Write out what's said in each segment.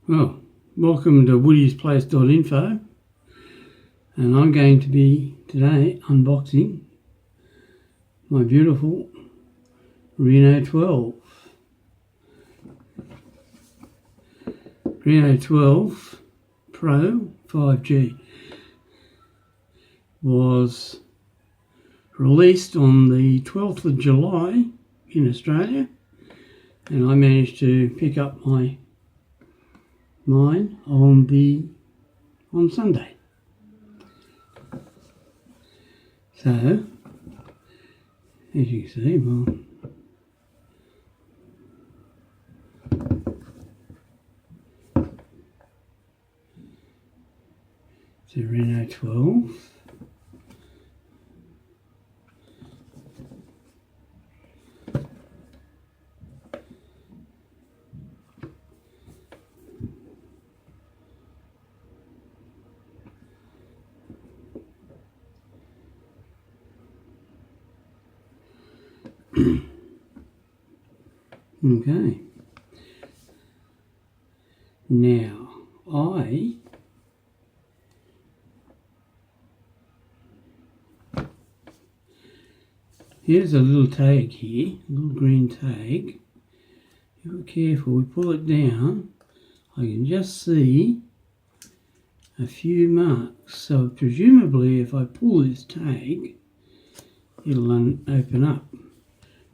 Well, welcome to woodiesplace.info, and I'm going to be today unboxing my beautiful Reno 12 Pro 5G. Was released on the 12th of July in Australia, and I managed to pick up mine on Sunday. So, as you can see, well, it's a Reno 12. Okay. Now, here's a little tag here, a little green tag. If we're careful, we pull it down, I can just see a few marks. So presumably if I pull this tag, it'll open up.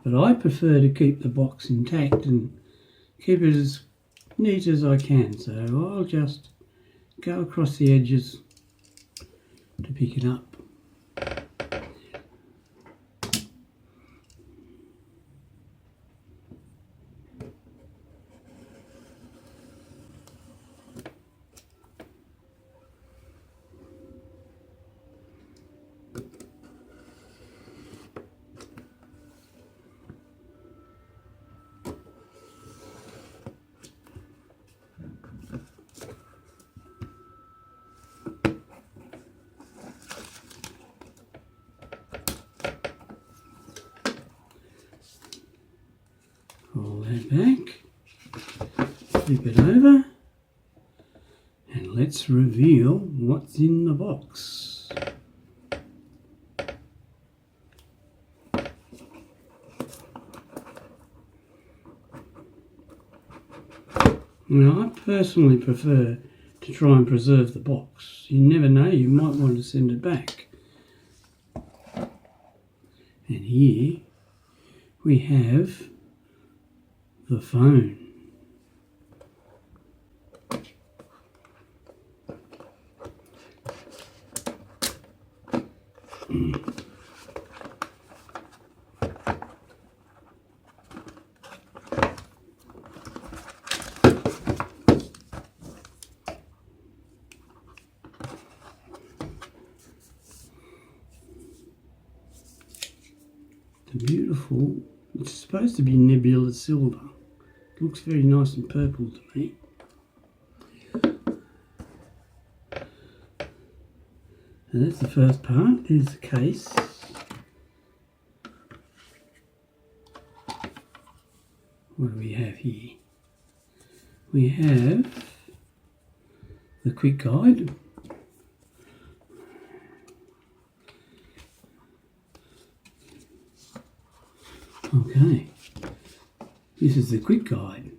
But I prefer to keep the box intact and keep it as neat as I can. So I'll just go across the edges to pick it up. Roll that back, flip it over, and let's reveal what's in the box. Now, I personally prefer to try and preserve the box. You never know, you might want to send it back. And here we have the phone. The beautiful, it's supposed to be Nebula silver. Looks very nice and purple to me. And that's the first part. There's the case. What do we have here? We have the quick guide. Okay. This is the quick guide.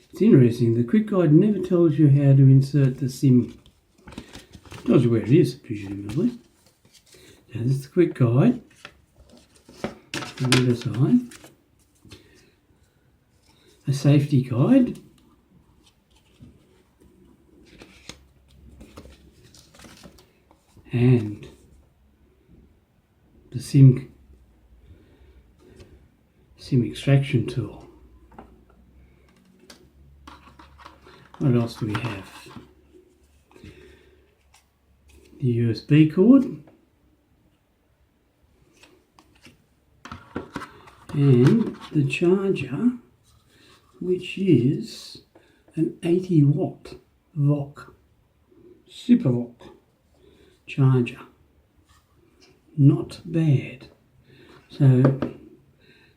It's interesting, the quick guide never tells you how to insert the SIM. It tells you where it is, presumably. So this is the quick guide. On the other side. A safety guide. And the SIM extraction tool. What else do we have? The USB cord and the charger, which is an 80-watt SuperVoc Charger. Not bad. So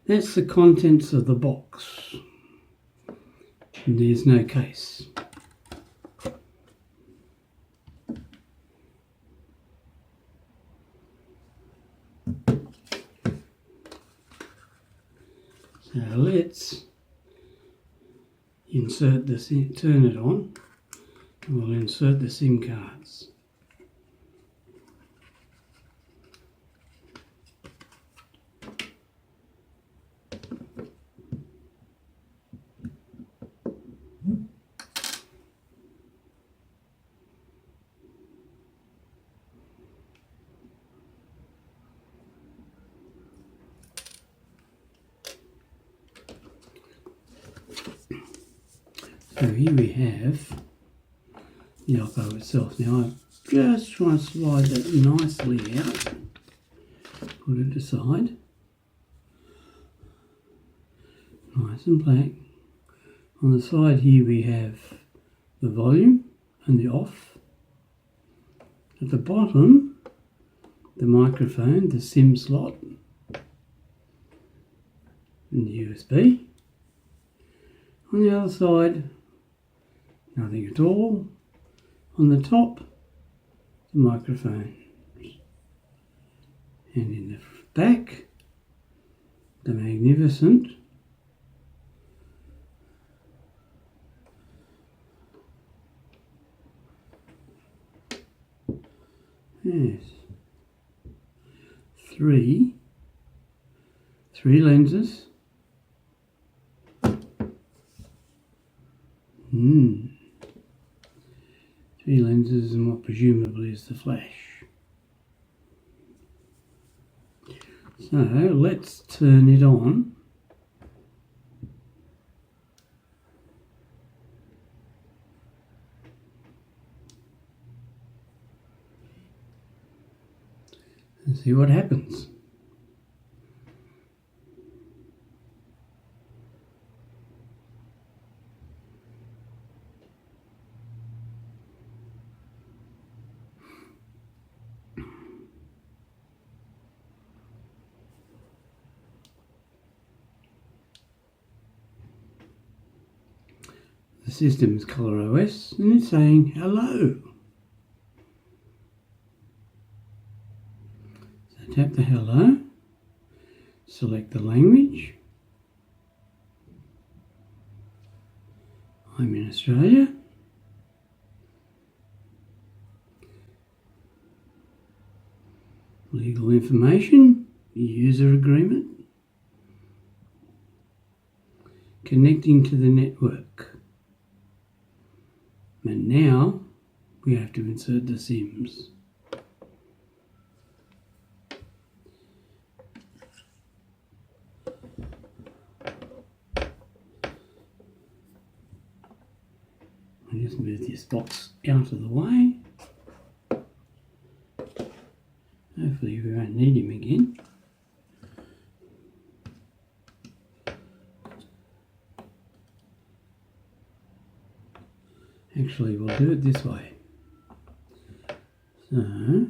that's the contents of the box. And there's no case. insert the SIM, turn it on, and we'll insert the SIM cards. So here we have the Oppo itself. Now I'm just trying to slide that nicely out, put it aside, nice and black. On the side here we have the volume and the off. At the bottom, the microphone, the SIM slot, and the USB. On the other side, nothing at all. On the top, the microphone. And in the back, the magnificent yes, three lenses. Three lenses and what presumably is the flash. So let's turn it on. And see what happens. The system is ColorOS and it's saying hello. So tap the hello, select the language. I'm in Australia. Legal information, user agreement, connecting to the network. And now we have to insert the SIMs. I'll just move this box out of the way. Hopefully we won't need him again. Actually, we'll do it this way. So,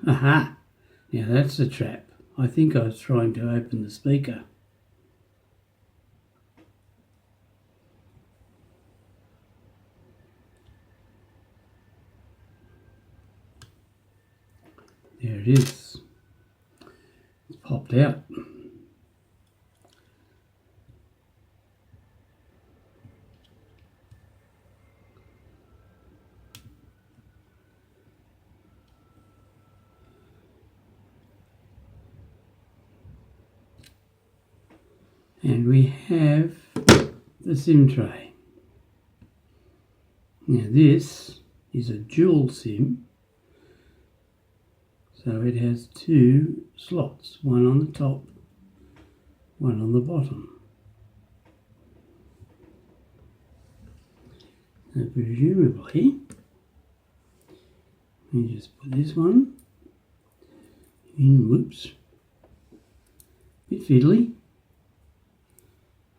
aha! Now that's the trap. I think I was trying to open the speaker. There it is. It's popped out. And we have the SIM tray. Now this is a dual SIM. So it has two slots, one on the top, one on the bottom. So presumably, we just put this one in, whoops, bit fiddly,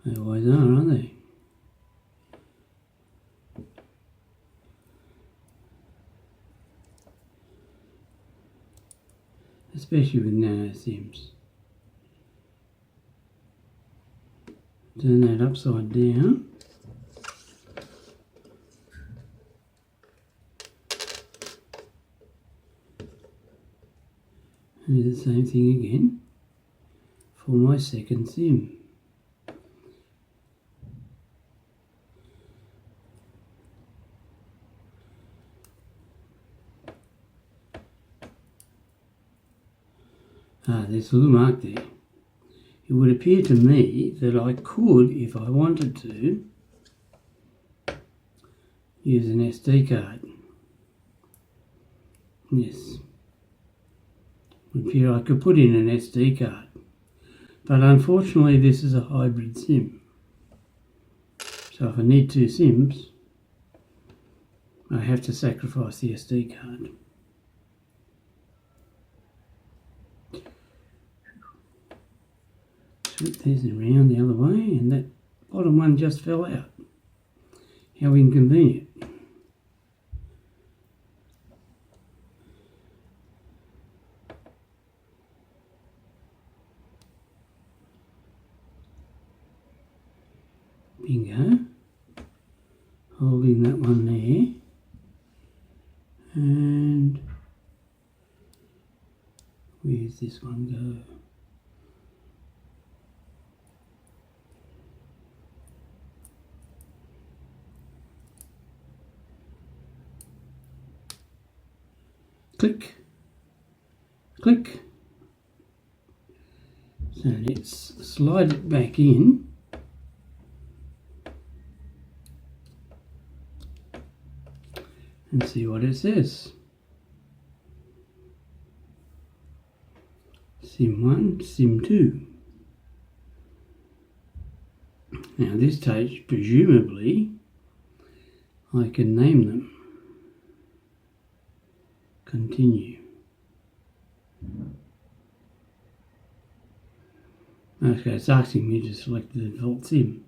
they always are, aren't they? Especially with nano SIMs. Turn that upside down. And do the same thing again for my second sim. There's a little mark there. It would appear to me that I could, if I wanted to, use an SD card. Yes. It would appear I could put in an SD card. But unfortunately this is a hybrid sim. So if I need two sims, I have to sacrifice the SD card. Switch these around the other way, and that bottom one just fell out. How inconvenient. Bingo. Holding that one there. And where's this one go? Click, click. So let's slide it back in. And see what it says. Sim 1, Sim 2. Now this stage, presumably, I can name them. Continue. Okay, it's asking me to select the default sim.